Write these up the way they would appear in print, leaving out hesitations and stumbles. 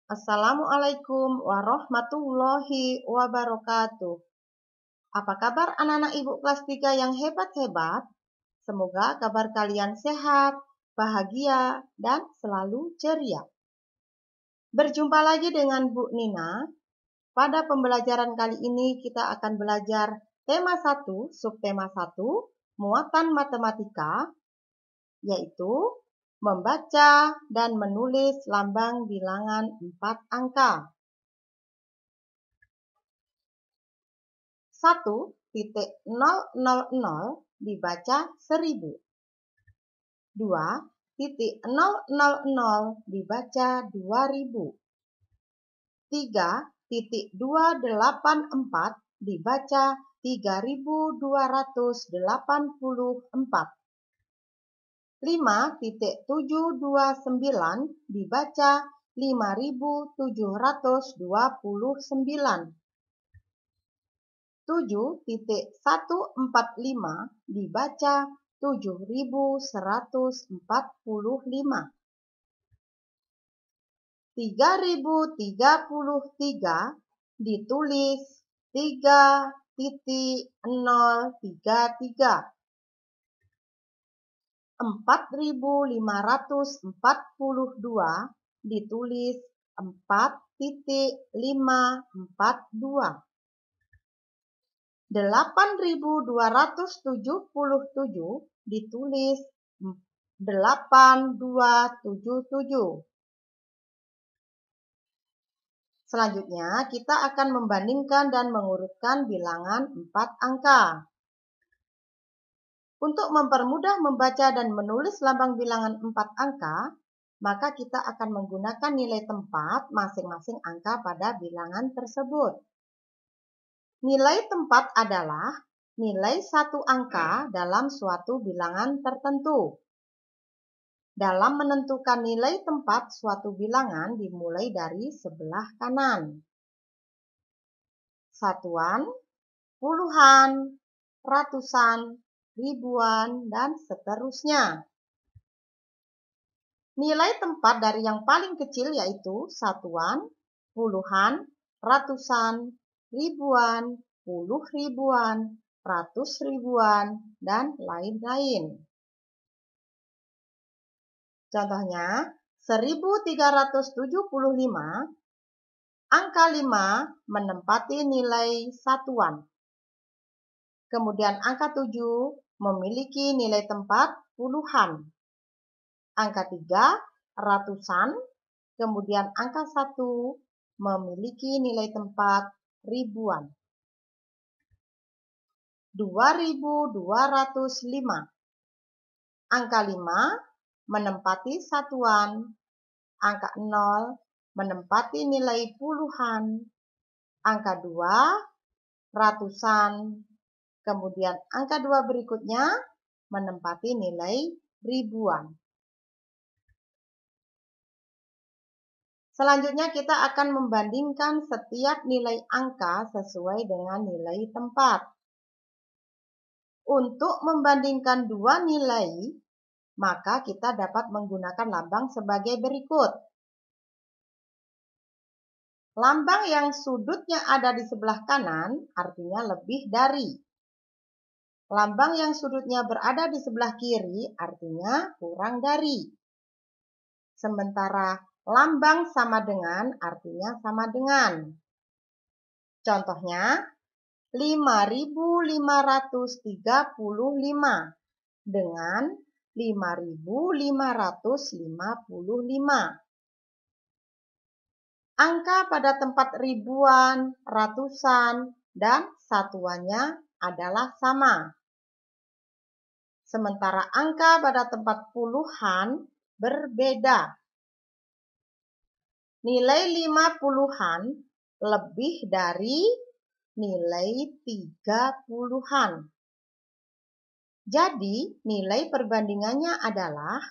Assalamualaikum warahmatullahi wabarakatuh. Apa kabar anak-anak ibu kelas 3 yang hebat-hebat? Semoga kabar kalian sehat, bahagia, dan selalu ceria. Berjumpa lagi dengan Bu Nina. Pada pembelajaran kali ini kita akan belajar tema 1, subtema 1, muatan matematika, yaitu membaca dan menulis lambang bilangan 4 angka. 1.000 dibaca 1000. 2.000 dibaca 2000. 3.284 dibaca 3284. 5.729 dibaca 5729. 7.145 dibaca 7145. 3033 ditulis 3.033. 4542 ditulis 4.542. 8277 ditulis 8277. Selanjutnya, kita akan membandingkan dan mengurutkan bilangan 4 angka. Untuk mempermudah membaca dan menulis lambang bilangan 4 angka, maka kita akan menggunakan nilai tempat masing-masing angka pada bilangan tersebut. Nilai tempat adalah nilai satu angka dalam suatu bilangan tertentu. Dalam menentukan nilai tempat suatu bilangan dimulai dari sebelah kanan. Satuan, puluhan, ratusan, ribuan, dan seterusnya. Nilai tempat dari yang paling kecil yaitu satuan, puluhan, ratusan, ribuan, puluh ribuan, ratus ribuan, dan lain-lain. Contohnya, 1375, angka 5 menempati nilai satuan. Kemudian angka 7 memiliki nilai tempat puluhan. Angka 3 ratusan, kemudian angka 1 memiliki nilai tempat ribuan. 2205. Angka 5 menempati satuan. Angka 0 menempati nilai puluhan. Angka 2 ratusan. Kemudian angka 2 berikutnya menempati nilai ribuan. Selanjutnya kita akan membandingkan setiap nilai angka sesuai dengan nilai tempat. Untuk membandingkan dua nilai, maka kita dapat menggunakan lambang sebagai berikut. Lambang yang sudutnya ada di sebelah kanan artinya lebih dari. Lambang yang sudutnya berada di sebelah kiri artinya kurang dari. Sementara lambang sama dengan artinya sama dengan. Contohnya, 5.535 dengan 5.555. Angka pada tempat ribuan, ratusan, dan satuannya adalah sama. Sementara angka pada tempat puluhan berbeda. Nilai 50-an lebih dari nilai 30-an. Jadi, nilai perbandingannya adalah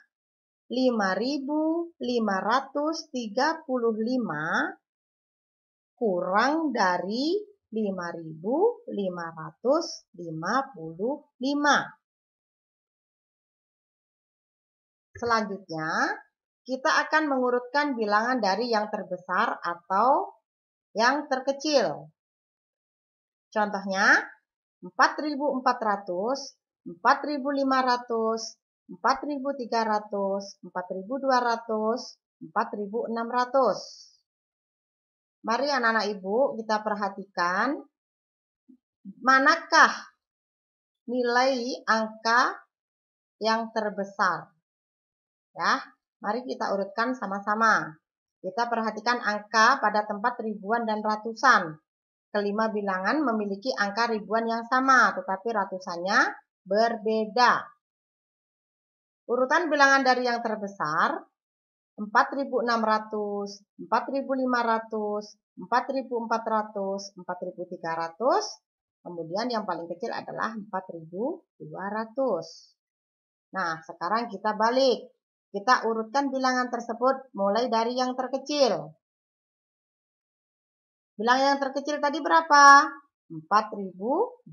5.535 kurang dari 5.555. Selanjutnya, kita akan mengurutkan bilangan dari yang terbesar atau yang terkecil. Contohnya, 4.400, 4.500, 4.300, 4.200, 4.600. Mari anak-anak ibu kita perhatikan manakah nilai angka yang terbesar. Ya, mari kita urutkan sama-sama. Kita perhatikan angka pada tempat ribuan dan ratusan. Kelima bilangan memiliki angka ribuan yang sama, tetapi ratusannya berbeda. Urutan bilangan dari yang terbesar, 4.600, 4.500, 4.400, 4.300, kemudian yang paling kecil adalah 4.200. Nah, sekarang kita balik. Kita urutkan bilangan tersebut mulai dari yang terkecil. Bilangan yang terkecil tadi berapa? 4.200.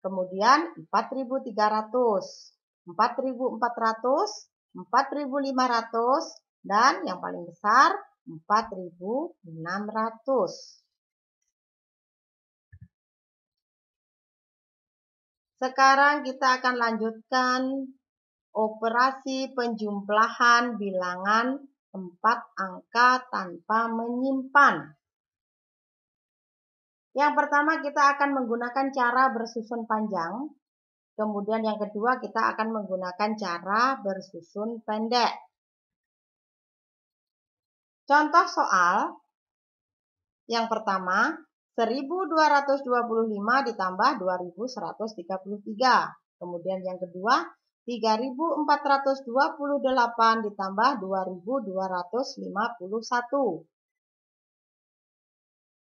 Kemudian 4.300, 4.400, 4.500, dan yang paling besar 4.600. Sekarang kita akan lanjutkan operasi penjumlahan bilangan 4 angka tanpa menyimpan. Yang pertama kita akan menggunakan cara bersusun panjang. Kemudian yang kedua kita akan menggunakan cara bersusun pendek. Contoh soal yang pertama, 1.225 ditambah 2.133. Kemudian yang kedua, 3.428 ditambah 2.251.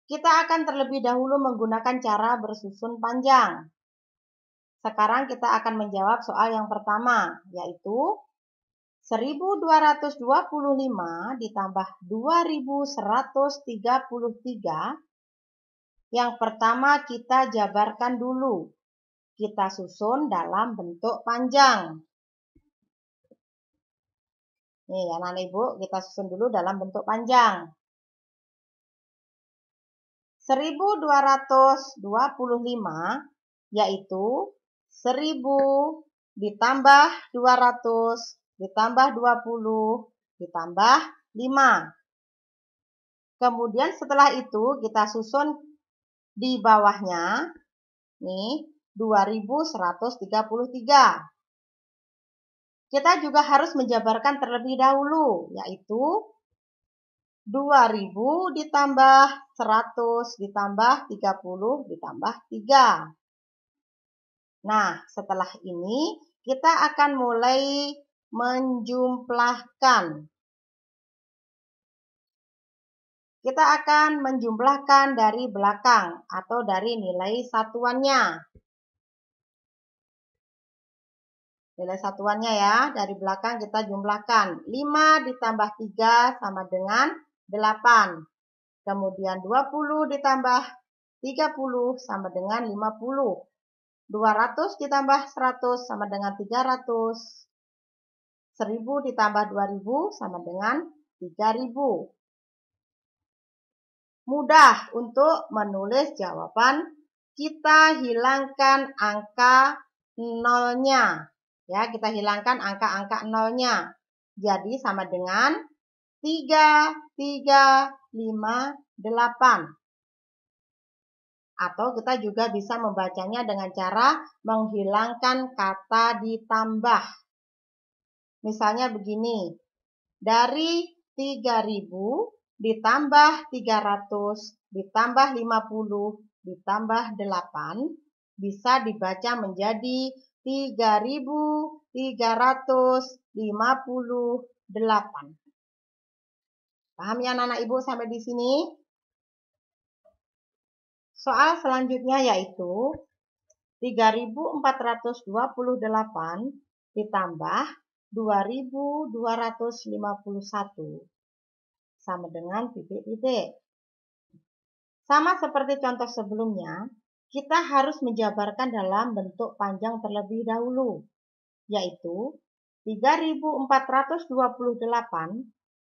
Kita akan terlebih dahulu menggunakan cara bersusun panjang. Sekarang kita akan menjawab soal yang pertama, yaitu 1.225 ditambah 2.133. Yang pertama kita jabarkan dulu. Kita susun dalam bentuk panjang. Nih anak-anak ibu, kita susun dulu dalam bentuk panjang. 1.225 yaitu 1.000 ditambah 200 ditambah 20 ditambah 5. Kemudian setelah itu kita susun di bawahnya nih 2.133. Kita juga harus menjabarkan terlebih dahulu, yaitu 2.000 ditambah 100 ditambah 30 ditambah 3. Nah, setelah ini kita akan mulai menjumlahkan. Kita akan menjumlahkan dari belakang atau dari nilai satuannya. Nilai satuannya ya, dari belakang kita jumlahkan. 5 ditambah 3 sama dengan 8. Kemudian 20 ditambah 30 sama dengan 50. 200 ditambah 100 sama dengan 300. 1.000 ditambah 2.000 sama dengan 3.000. Mudah untuk menulis jawaban. Kita hilangkan angka nolnya. Ya, kita hilangkan angka-angka nolnya. Jadi sama dengan 3, 3, 5, 8. Atau kita juga bisa membacanya dengan cara menghilangkan kata ditambah. Misalnya begini, dari 3.000 ditambah 300 ditambah 50 ditambah 8 bisa dibaca menjadi 3.358. Paham ya anak-anak ibu sampai di sini? Soal selanjutnya yaitu 3.428 ditambah 2.251 sama dengan titik-titik. Sama seperti contoh sebelumnya, kita harus menjabarkan dalam bentuk panjang terlebih dahulu, yaitu 3.428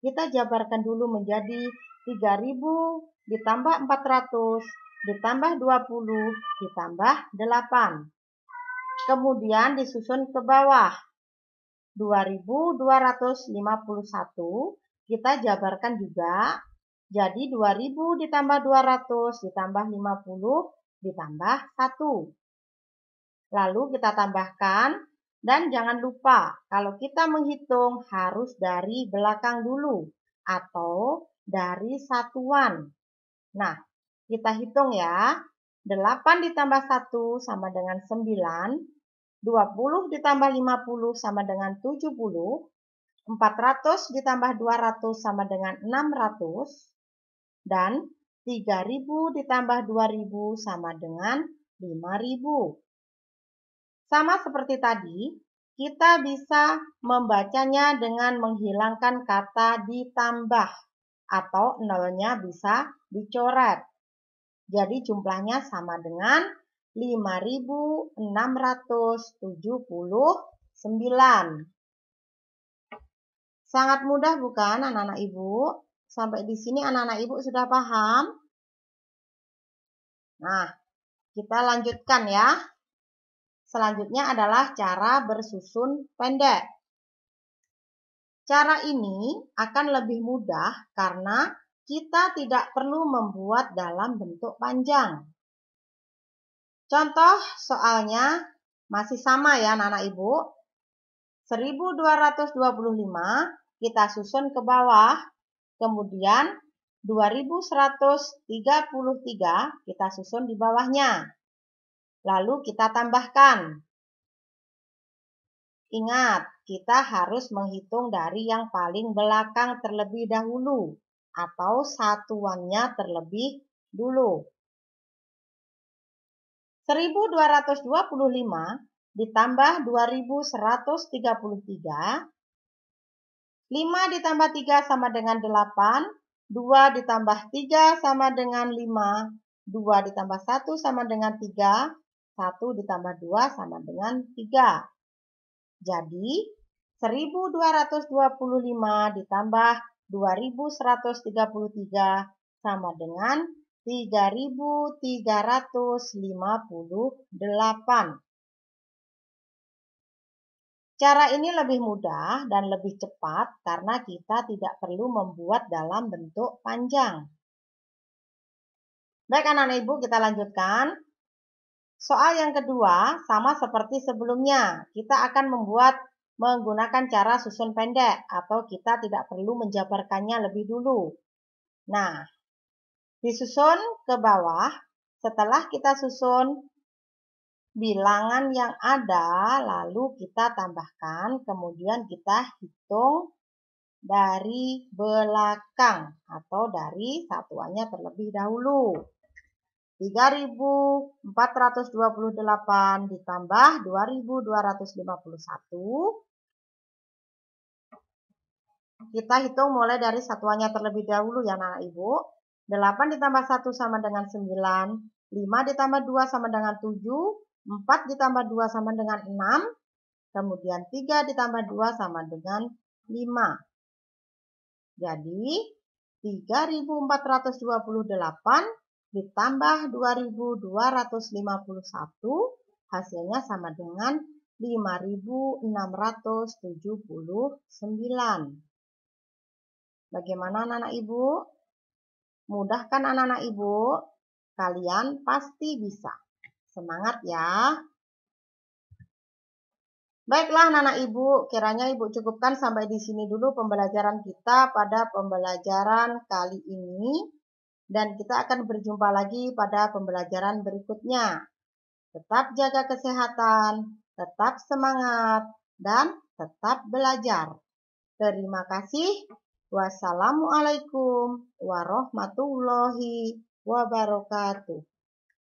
kita jabarkan dulu menjadi 3.000 ditambah 400 ditambah 20 ditambah 8. Kemudian disusun ke bawah. 2.251 kita jabarkan juga jadi 2.000 ditambah 200 ditambah 50 ditambah 1. Lalu kita tambahkan dan jangan lupa kalau kita menghitung harus dari belakang dulu atau dari satuan. Nah, kita hitung ya. 8 ditambah 1 sama dengan 9. 20 ditambah 50 sama dengan 70. 400 ditambah 200 sama dengan 600. Dan 3.000 ditambah 2.000 sama dengan 5.000. Sama seperti tadi, kita bisa membacanya dengan menghilangkan kata ditambah atau nolnya bisa dicoret. Jadi jumlahnya sama dengan 5.679. Sangat mudah bukan anak-anak ibu? Sampai di sini anak-anak ibu sudah paham? Nah, kita lanjutkan ya. Selanjutnya adalah cara bersusun pendek. Cara ini akan lebih mudah karena kita tidak perlu membuat dalam bentuk panjang. Contoh soalnya masih sama ya anak-anak ibu. 1225 kita susun ke bawah. Kemudian 2133 kita susun di bawahnya. Lalu kita tambahkan. Ingat, kita harus menghitung dari yang paling belakang terlebih dahulu atau satuannya terlebih dulu. 1225 ditambah 2133. 5 ditambah 3 sama dengan 8. 2 ditambah 3 sama dengan 5. 2 ditambah 1 sama dengan 3. 1 ditambah 2 sama dengan 3. Jadi, 1225 ditambah 2133 sama dengan 3358. Cara ini lebih mudah dan lebih cepat karena kita tidak perlu membuat dalam bentuk panjang. Baik anak-anak ibu, kita lanjutkan. Soal yang kedua sama seperti sebelumnya. Kita akan menggunakan cara susun pendek atau kita tidak perlu menjabarkannya lebih dulu. Nah, disusun ke bawah. Setelah kita susun bilangan yang ada, lalu kita tambahkan, kemudian kita hitung dari belakang atau dari satuannya terlebih dahulu. 3.428 ditambah 2.251. Kita hitung mulai dari satuannya terlebih dahulu ya anak ibu. 8 ditambah 1 sama dengan 9. 5 ditambah 2 sama dengan 7. 4 ditambah 2 sama dengan 6. Kemudian 3 ditambah 2 sama dengan 5. Jadi 3.428 ditambah 2.251 hasilnya sama dengan 5.679. Bagaimana anak-anak ibu? Mudah kan anak-anak ibu? Kalian pasti bisa. Semangat ya. Baiklah anak-anak ibu, kiranya ibu cukupkan sampai di sini dulu pembelajaran kita pada pembelajaran kali ini. Dan kita akan berjumpa lagi pada pembelajaran berikutnya. Tetap jaga kesehatan, tetap semangat, dan tetap belajar. Terima kasih. Wassalamualaikum warahmatullahi wabarakatuh.